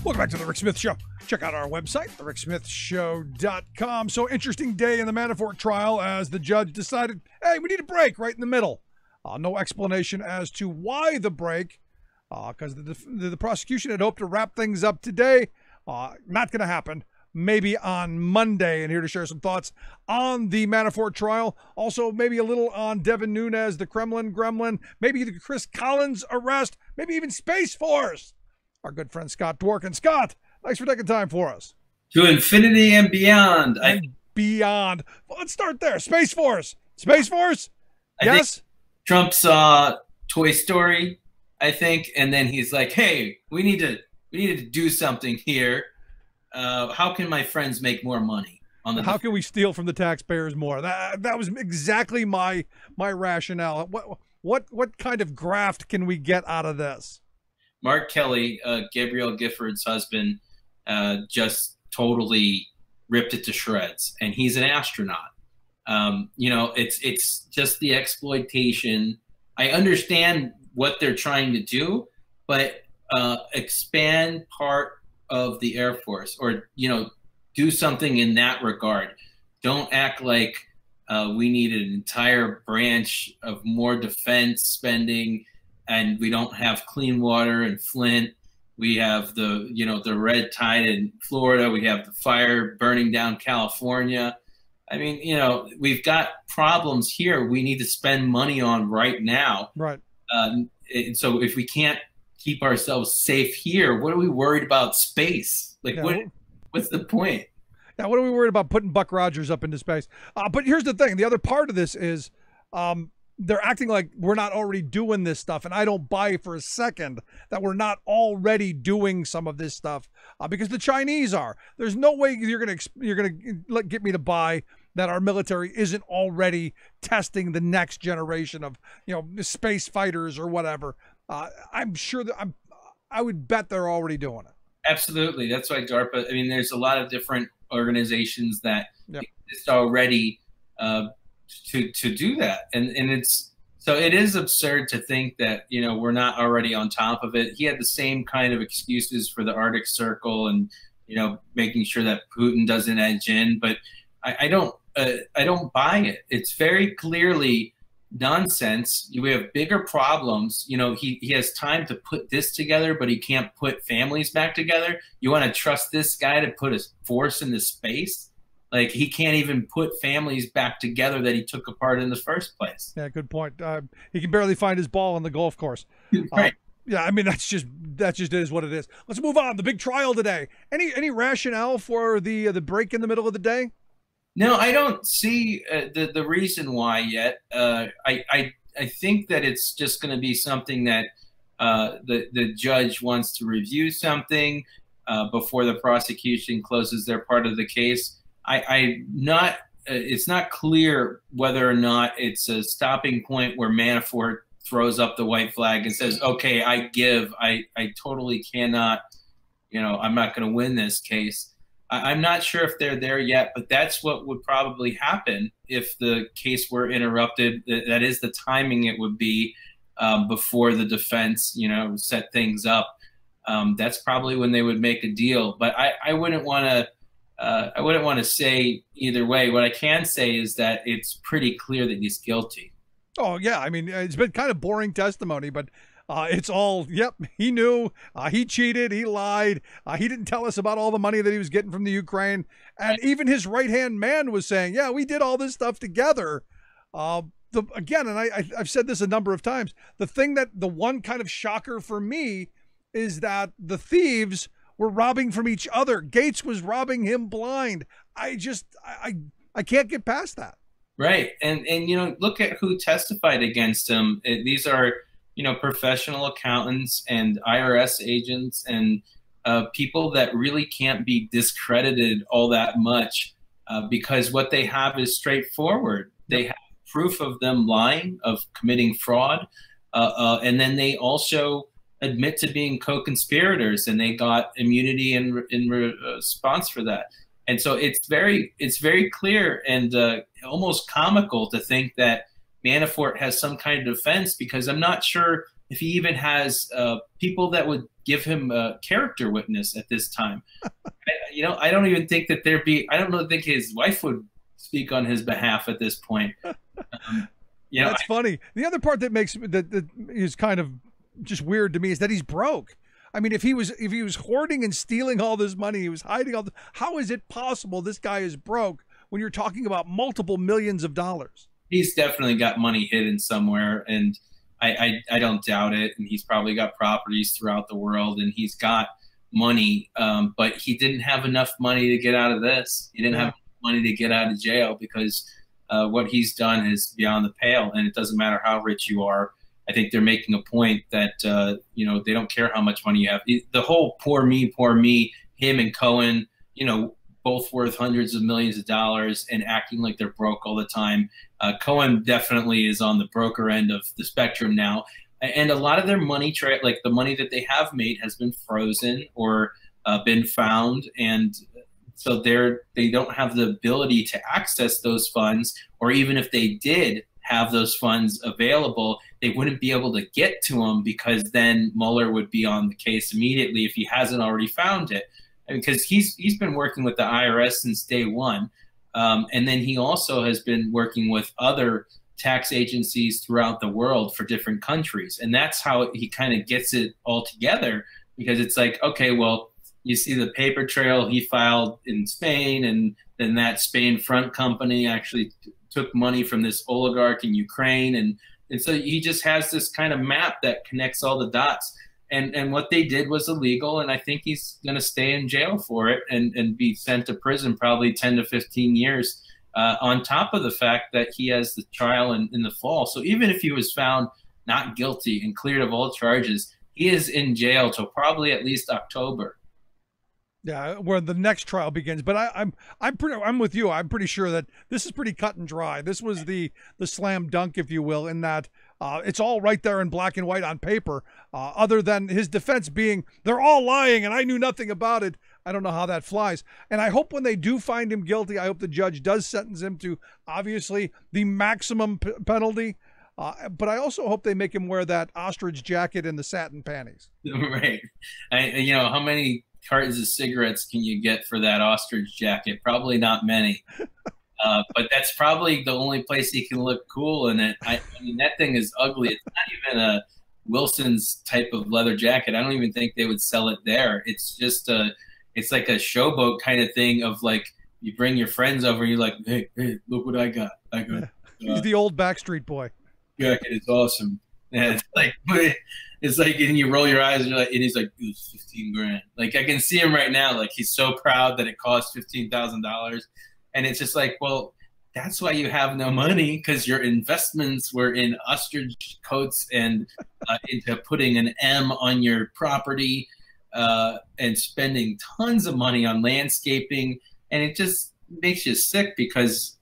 Welcome back to the Rick Smith Show. Check out our website, thericksmithshow.com. So interesting day in the Manafort trial as the judge decided, hey, we need a break right in the middle. No explanation as to why the break, because the prosecution had hoped to wrap things up today. Not going to happen. Maybe on Monday. And here to share some thoughts on the Manafort trial. Also, maybe a little on Devin Nunes, the Kremlin gremlin, maybe the Chris Collins arrest, maybe even Space Force. Our good friend Scott Dworkin. Scott, thanks for taking time for us. To infinity and beyond. Beyond. Well, let's start there. Space Force. Space Force? Yes? Trump saw Toy Story, I think, and then he's like, hey, we need to do something here. How can my friends make more money? How can we steal from the taxpayers more? That was exactly my rationale. What kind of graft can we get out of this? Mark Kelly, Gabrielle Gifford's husband, just totally ripped it to shreds, and he's an astronaut. You know, it's just the exploitation. I understand what they're trying to do, but expand part of the Air Force, or, you know, do something in that regard. Don't act like we need an entire branch of more defense spending, and we don't have clean water in Flint. We have the red tide in Florida. We have the fire burning down California. I mean, you know, we've got problems here we need to spend money on right now. Right. So if we can't keep ourselves safe here, what are we worried about space? Like, yeah, what's the point? Now, what are we worried about putting Buck Rogers up into space? But here's the thing. The other part of this is they're acting like we're not already doing this stuff. And I don't buy for a second that we're not already doing some of this stuff because the Chinese are. There's no way you're going to get me to buy that our military isn't already testing the next generation of, you know, space fighters or whatever. I'm sure that I would bet they're already doing it. Absolutely. That's why DARPA, I mean, there's a lot of different organizations that yep. exist already to do that. And it is absurd to think that, you know, we're not already on top of it. He had the same kind of excuses for the Arctic Circle and, you know, making sure that Putin doesn't edge in. But I don't buy it. It's very clearly nonsense. We have bigger problems. You know, he has time to put this together, but he can't put families back together. You want to trust this guy to put a force into space? Like, he can't even put families back together that he took apart in the first place. Yeah, good point. He can barely find his ball on the golf course. Right. Yeah, I mean, that just is what it is. Let's move on. The big trial today. Any rationale for the break in the middle of the day? No, I don't see the reason why yet. I think that it's just going to be something that the judge wants to review something before the prosecution closes their part of the case. It's not clear whether or not it's a stopping point where Manafort throws up the white flag and says, okay, I totally cannot, you know, I'm not going to win this case. I'm not sure if they're there yet, but that's what would probably happen if the case were interrupted. That is the timing it would be before the defense, you know, set things up. That's probably when they would make a deal. But I wouldn't want to say either way. What I can say is that it's pretty clear that he's guilty. Oh yeah, I mean, it's been kind of boring testimony, but it's all, yep, he knew, he cheated, he lied, he didn't tell us about all the money that he was getting from the Ukraine. And even his right-hand man was saying, yeah, we did all this stuff together. Again, and I've said this a number of times, the one kind of shocker for me is that the thieves were robbing from each other. Gates was robbing him blind. I can't get past that. Right. And you know, look at who testified against him. These are, you know, professional accountants and IRS agents and people that really can't be discredited all that much because what they have is straightforward. They have proof of them lying, of committing fraud, and then they also admit to being co-conspirators, and they got immunity in response for that. And so it's very clear and almost comical to think that Manafort has some kind of defense, because I'm not sure if he even has people that would give him a character witness at this time. I don't even think that I don't think his wife would speak on his behalf at this point. That's funny. The other part that makes that is kind of just weird to me is that he's broke. I mean, if he was hoarding and stealing all this money, he was hiding how is it possible this guy is broke when you're talking about multiple millions of dollars? He's definitely got money hidden somewhere, and I don't doubt it. And he's probably got properties throughout the world, and he's got money, but he didn't have enough money to get out of this. He didn't have money to get out of jail, because what he's done is beyond the pale, and it doesn't matter how rich you are. I think they're making a point that they don't care how much money you have. The whole poor me, him and Cohen, both worth hundreds of millions of dollars and acting like they're broke all the time. Cohen definitely is on the broker end of the spectrum now. And a lot of their money, like the money that they have made, has been frozen or been found. And so they don't have the ability to access those funds, or even if they did have those funds available, they wouldn't be able to get to them, because then Mueller would be on the case immediately if he hasn't already found it. Because he's been working with the IRS since day one. And then he also has been working with other tax agencies throughout the world for different countries. And that's how he kind of gets it all together, because it's like, okay, well, you see the paper trail he filed in Spain, and then that Spain front company actually took money from this oligarch in Ukraine. And so he just has this kind of map that connects all the dots. And what they did was illegal, and I think he's going to stay in jail for it and be sent to prison probably 10 to 15 years, on top of the fact that he has the trial in the fall. So even if he was found not guilty and cleared of all charges, he is in jail till probably at least October. Yeah, where the next trial begins. But I'm with you. I'm pretty sure that this is pretty cut and dry. This was the slam dunk, if you will, in that it's all right there in black and white on paper. Other than his defense being, they're all lying and I knew nothing about it. I don't know how that flies. And I hope when they do find him guilty, I hope the judge does sentence him to obviously the maximum penalty. But I also hope they make him wear that ostrich jacket and the satin panties. Right. How many cartons of cigarettes can you get for that ostrich jacket? Probably not many. But that's probably the only place he can look cool in it. I mean, that thing is ugly. It's not even a Wilson's type of leather jacket. I don't even think they would sell it there. It's just it's like a showboat kind of thing of like, you bring your friends over and you're like, hey, look what I got. He's the old Backstreet Boy. Jacket is awesome. Yeah, it's like, and you roll your eyes and you're like, and he's like, it was 15 grand. Like, I can see him right now. Like, he's so proud that it cost $15,000. And it's just like, well, that's why you have no money, because your investments were in ostrich coats and into putting an M on your property and spending tons of money on landscaping. And it just makes you sick because,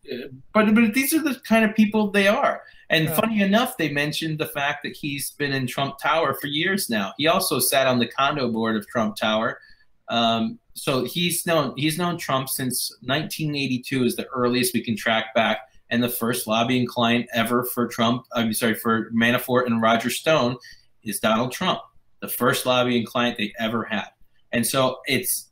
but these are the kind of people they are. And funny enough, they mentioned the fact that he's been in Trump Tower for years now. He also sat on the condo board of Trump Tower. So he's known Trump since 1982 is the earliest we can track back. And the first lobbying client ever for for Manafort and Roger Stone is Donald Trump, the first lobbying client they ever had. And so it's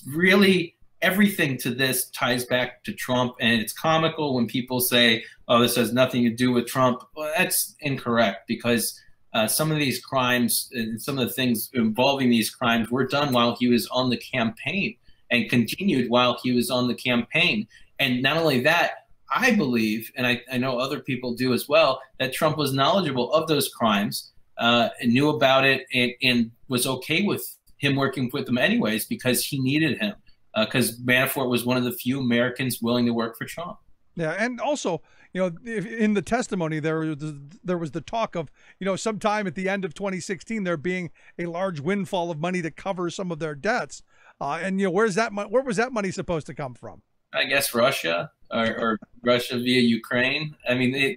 really, everything to this ties back to Trump, and it's comical when people say, oh, this has nothing to do with Trump. Well, that's incorrect, because some of these crimes and some of the things involving these crimes were done while he was on the campaign and continued while he was on the campaign. And not only that, I believe, and I know other people do as well, that Trump was knowledgeable of those crimes, and knew about it, and was okay with him working with them anyways, because he needed him. Because Manafort was one of the few Americans willing to work for Trump. Yeah, and also, in the testimony, there was the talk of, sometime at the end of 2016, there being a large windfall of money to cover some of their debts. And where was that money supposed to come from? I guess Russia or Russia via Ukraine. I mean,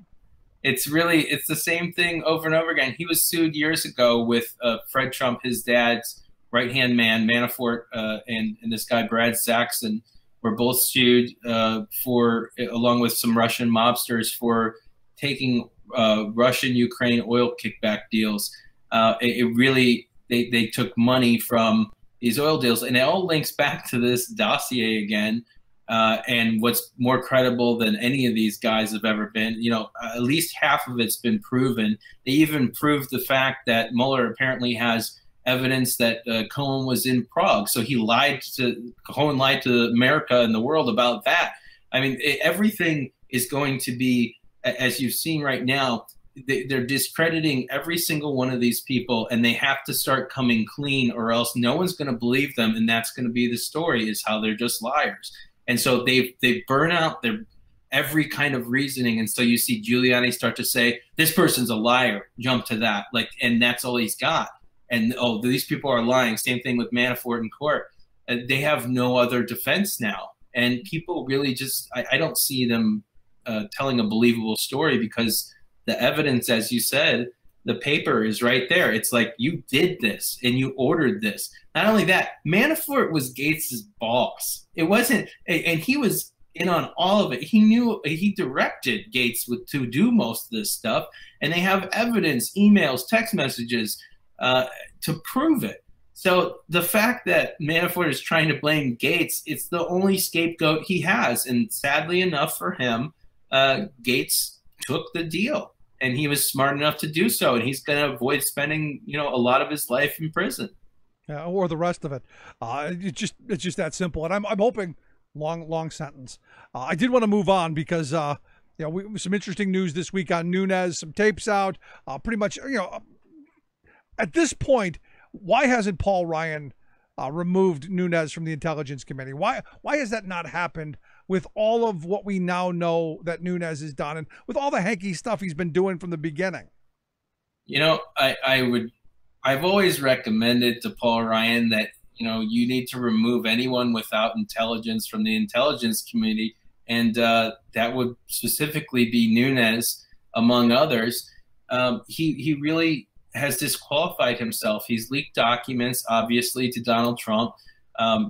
it's the same thing over and over again. He was sued years ago with Fred Trump, his dad's right-hand man, Manafort, and this guy, Brad Saxon, were both sued along with some Russian mobsters for taking Russian-Ukraine oil kickback deals. It really, they took money from these oil deals, and it all links back to this dossier again. And what's more credible than any of these guys have ever been, at least half of it's been proven. They even proved the fact that Mueller apparently has evidence that Cohen was in Prague. So Cohen lied to America and the world about that. I mean, everything is going to be, as you've seen right now, they're discrediting every single one of these people, and they have to start coming clean, or else no one's going to believe them. And that's going to be the story, is how they're just liars. And so they burn out every kind of reasoning. And so you see Giuliani start to say, this person's a liar, jump to that. And that's all he's got. And, oh, these people are lying. Same thing with Manafort in court. They have no other defense now. And people really just, I don't see them telling a believable story, because the evidence, as you said, the paper is right there. It's like, you did this and you ordered this. Not only that, Manafort was Gates's boss. It wasn't, and he was in on all of it. He knew, he directed Gates to do most of this stuff. And they have evidence, emails, text messages to prove it. So the fact that Manafort is trying to blame Gates, it's the only scapegoat he has. And sadly enough for him, Gates took the deal. And he was smart enough to do so, and he's going to avoid spending, a lot of his life in prison. Yeah, or the rest of it. It's just that simple. And I'm hoping long sentence. I did want to move on because some interesting news this week on Nunes. Some tapes out. Pretty much, at this point, why hasn't Paul Ryan removed Nunes from the Intelligence Committee? Why has that not happened? With all of what we now know that Nunes has done, and with all the hanky stuff he's been doing from the beginning. I've always recommended to Paul Ryan that, you need to remove anyone without intelligence from the Intelligence Committee. And that would specifically be Nunes, among others. He really has disqualified himself. He's leaked documents, obviously, to Donald Trump.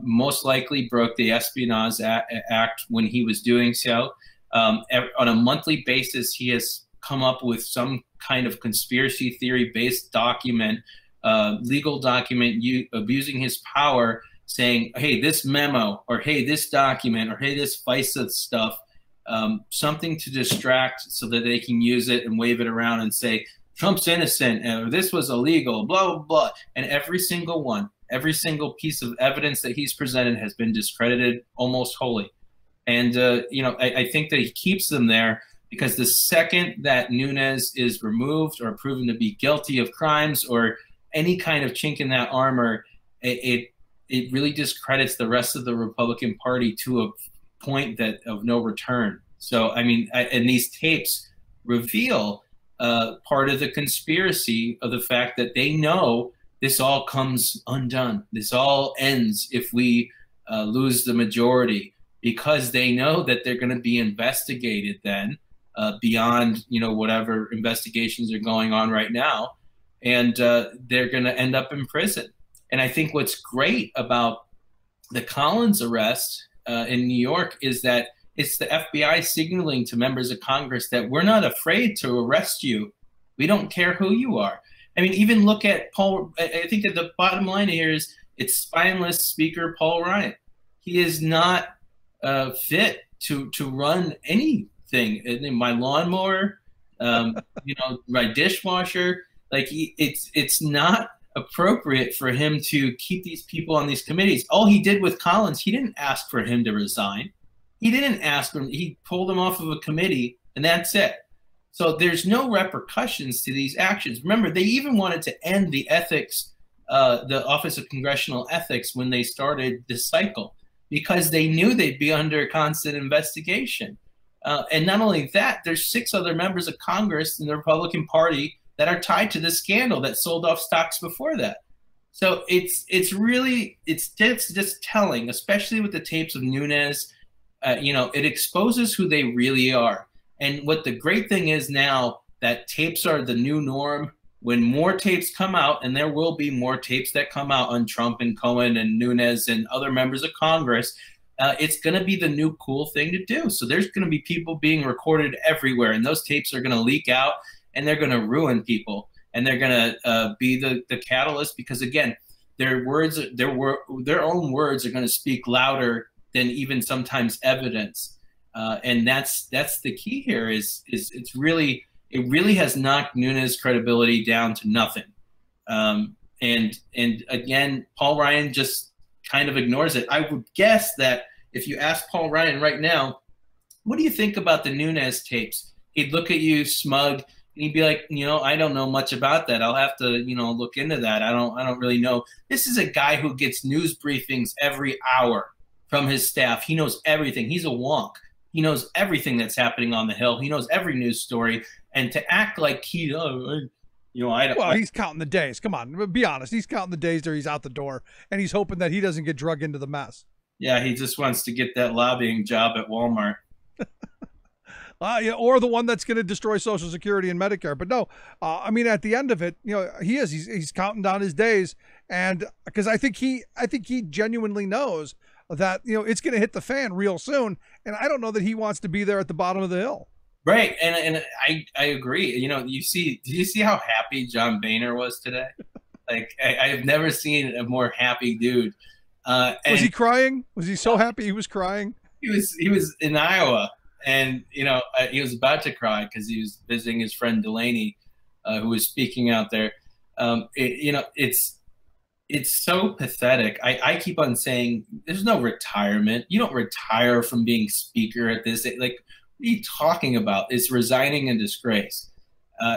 Most likely broke the Espionage Act when he was doing so. On a monthly basis, he has come up with some kind of conspiracy theory-based document, legal document, abusing his power, saying, hey, this memo, or hey, this document, or hey, this FISA stuff, something to distract so that they can use it and wave it around and say, Trump's innocent, or this was illegal, blah, blah, blah. And every single piece of evidence that he's presented has been discredited almost wholly. And, I think that he keeps them there because the second that Nunes is removed or proven to be guilty of crimes or any kind of chink in that armor, it really discredits the rest of the Republican Party to a point of no return. So, and these tapes reveal part of the conspiracy of the fact that they know this all comes undone. This all ends if we lose the majority, because they know that they're going to be investigated then beyond, whatever investigations are going on right now. And they're going to end up in prison. And I think what's great about the Collins arrest in New York is that it's the FBI signaling to members of Congress that we're not afraid to arrest you. We don't care who you are. Even look at Paul. I think that the bottom line here is it's spineless Speaker Paul Ryan. He is not fit to run anything. My lawnmower, my dishwasher. It's not appropriate for him to keep these people on these committees. All he did with Collins, he didn't ask for him to resign. He didn't ask him. He pulled him off of a committee, and that's it. So there's no repercussions to these actions. Remember, they even wanted to end the ethics, the Office of Congressional Ethics, when they started this cycle, because they knew they'd be under constant investigation. And not only that, there's 6 other members of Congress in the Republican Party that are tied to this scandal that sold off stocks before that. So it's just telling, especially with the tapes of Nunes. It exposes who they really are. And what the great thing is now, that tapes are the new norm. When more tapes come out, and there will be more tapes that come out on Trump and Cohen and Nunes and other members of Congress, it's going to be the new cool thing to do. So there's going to be people being recorded everywhere, and those tapes are going to leak out, and they're going to ruin people, and they're going to be the catalyst, because again, their own words are going to speak louder than even sometimes evidence, and that's the key here. Is it really has knocked Nunes' credibility down to nothing, and again, Paul Ryan just kind of ignores it. I would guess that if you ask Paul Ryan right now, what do you think about the Nunes tapes? He'd look at you smug, and he'd be like, I don't know much about that. I'll have to, look into that. I don't really know. This is a guy who gets news briefings every hour from his staff. He knows everything. He's a wonk. He knows everything that's happening on the Hill. He knows every news story. And to act like I don't. Well, he's counting the days. Come on, be honest. He's counting the days till he's out the door, and he's hoping that he doesn't get drug into the mess. Yeah, he just wants to get that lobbying job at Walmart. Yeah, or the one that's going to destroy Social Security and Medicare. But no, I mean, at the end of it, he's counting down his days, and because I think he genuinely knows that it's going to hit the fan real soon, and I don't know that he wants to be there at the bottom of the hill. Right, and I agree. Did you see how happy John Boehner was today? Like I've never seen a more happy dude. Was he crying? Was he so happy he was crying? He was in Iowa, and he was about to cry because he was visiting his friend Delaney, who was speaking out there. It's so pathetic. I keep on saying there's no retirement. You don't retire from being speaker at this. Like, what are you talking about? It's resigning in disgrace.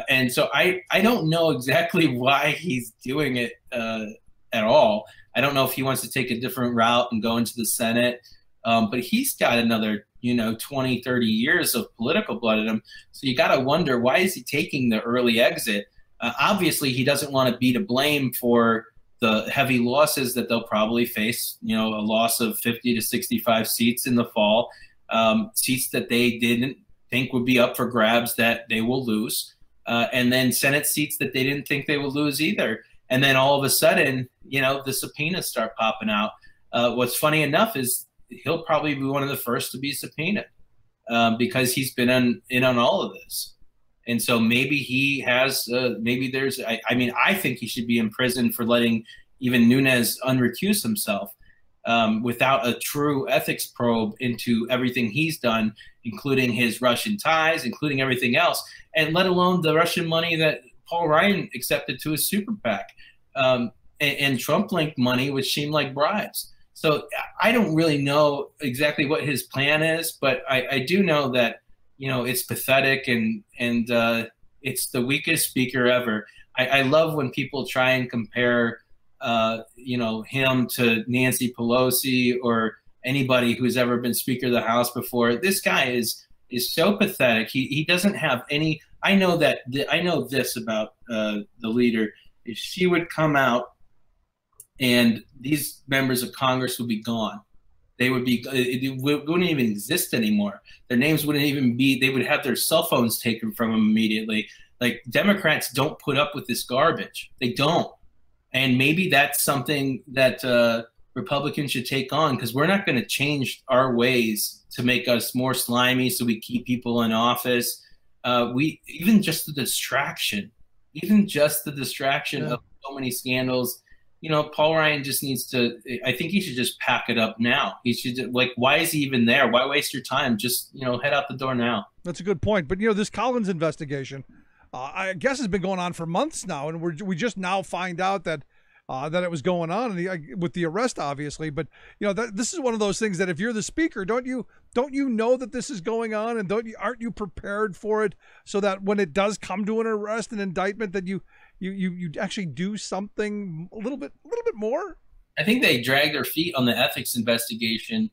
And so I don't know exactly why he's doing it at all. I don't know if he wants to take a different route and go into the Senate. But he's got another, 20, 30 years of political blood in him. So you got to wonder, why is he taking the early exit? Obviously, he doesn't want to be to blame for the heavy losses that they'll probably face, a loss of 50 to 65 seats in the fall. Seats that they didn't think would be up for grabs that they will lose, and then Senate seats that they didn't think they would lose either. And then all of a sudden, the subpoenas start popping out. What's funny enough is he'll probably be one of the first to be subpoenaed because he's been in on all of this. And so maybe he has, I think he should be in prison for letting even Nunes unrecuse himself. Without a true ethics probe into everything he's done, including his Russian ties, including everything else, and let alone the Russian money that Paul Ryan accepted to his super PAC, and Trump-linked money, which seemed like bribes. So I don't really know exactly what his plan is, but I do know that, it's pathetic and it's the weakest speaker ever. I love when people try and compare him to Nancy Pelosi or anybody who's ever been Speaker of the House before. This guy is so pathetic. He doesn't have any. I know this about the leader. If she would come out, and these members of Congress would be gone. They would be. It wouldn't even exist anymore. Their names wouldn't even be. They would have their cell phones taken from them immediately. Like, Democrats don't put up with this garbage. They don't. And maybe that's something that Republicans should take on, because we're not going to change our ways to make us more slimy so we keep people in office. Even just the distraction of so many scandals. Paul Ryan just needs to, I think he should just pack it up now. He should, why is he even there? Why waste your time? Just, head out the door now. That's a good point. But, this Collins investigation, I guess has been going on for months now, and we just now find out that it was going on, and with the arrest, obviously. But this is one of those things that if you're the speaker, don't you know that this is going on, and aren't you prepared for it, so that when it does come to an arrest and indictment, that you actually do something a little bit more? I think they drag their feet on the ethics investigation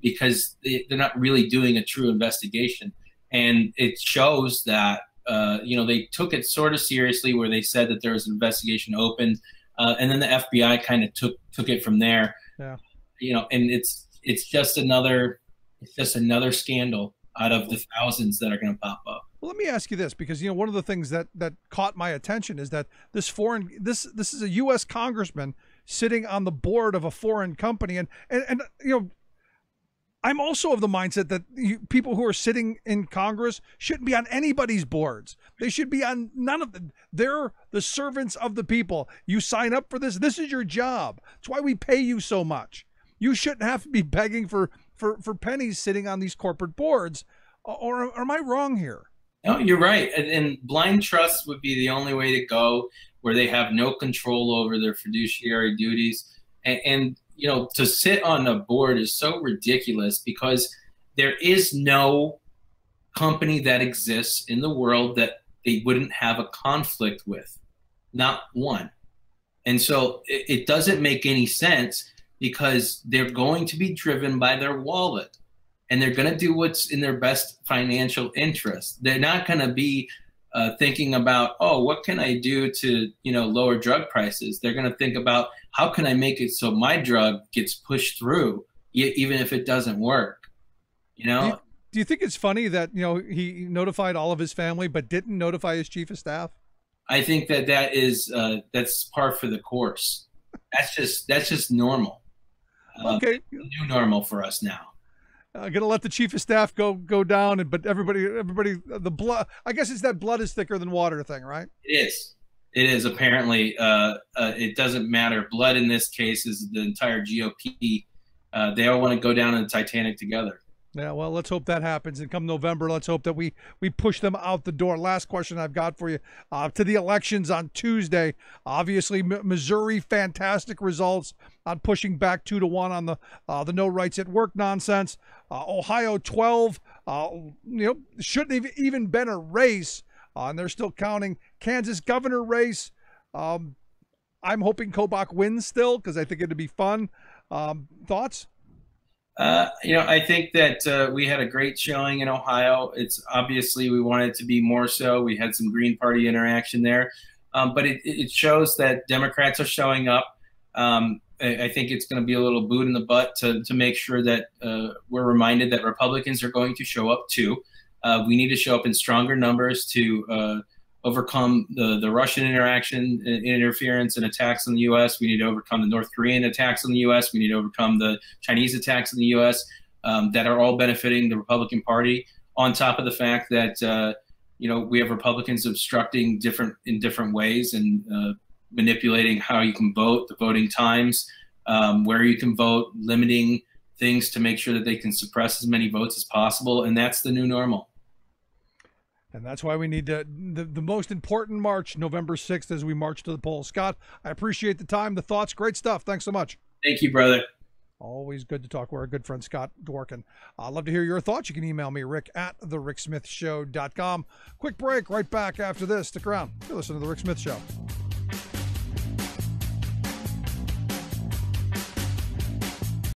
because they're not really doing a true investigation, and it shows that. They took it sort of seriously, where they said that there was an investigation opened, and then the FBI kind of took it from there. Yeah. And it's just another scandal out of the thousands that are going to pop up. Well, let me ask you this, because one of the things that caught my attention is that this is a U.S. congressman sitting on the board of a foreign company, and I'm also of the mindset that people who are sitting in Congress shouldn't be on anybody's boards. They should be on none of them. They're the servants of the people. You sign up for this. This is your job. That's why we pay you so much. You shouldn't have to be begging for pennies sitting on these corporate boards. Or am I wrong here? No, you're right. And blind trust would be the only way to go, where they have no control over their fiduciary duties. And you know, to sit on a board is so ridiculous, because there is no company that exists in the world that they wouldn't have a conflict with. Not one. And so it doesn't make any sense, because they're going to be driven by their wallet, and they're going to do what's in their best financial interest. They're not going to be thinking about, oh, what can I do to, you know, lower drug prices? They're going to think about, how can I make it so my drug gets pushed through, even if it doesn't work? You know? Do you think it's funny that, you know, he notified all of his family but didn't notify his chief of staff? I think that is that's par for the course. That's just normal. Okay, New normal for us now. Gonna let the chief of staff go down, but everybody, the blood. I guess it's that blood is thicker than water thing, right? It is apparently. It doesn't matter. Blood in this case is the entire GOP. They all want to go down in the Titanic together. Yeah, well, let's hope that happens. And come November, let's hope that we push them out the door. Last question I've got for you. To the elections on Tuesday, obviously Missouri, fantastic results on pushing back 2-1 on the no rights at work nonsense. Ohio 12, you know, shouldn't have even been a race, and they're still counting. Kansas governor race. I'm hoping Kobach wins still, because I think it'd be fun. Thoughts? You know, I think that we had a great showing in Ohio. It's obviously we wanted it to be more so. We had some Green Party interaction there, but it shows that Democrats are showing up. I think it's going to be a little boot in the butt to make sure that we're reminded that Republicans are going to show up too. We need to show up in stronger numbers to overcome the Russian interference and attacks on the U.S. We need to overcome the North Korean attacks on the U.S. We need to overcome the Chinese attacks on the U.S. That are all benefiting the Republican Party, on top of the fact that you know, we have Republicans obstructing in different ways, and manipulating how you can vote, the voting times, where you can vote, limiting things to make sure that they can suppress as many votes as possible. And that's the new normal. And that's why we need the most important march, November 6th, as we march to the polls. Scott, I appreciate the time, the thoughts. Great stuff. Thanks so much. Thank you, brother. Always good to talk with our good friend Scott Dworkin. I'd love to hear your thoughts. You can email me, rick@thericksmithshow.com. Quick break, right back after this. Stick around. You're listening to The Rick Smith Show.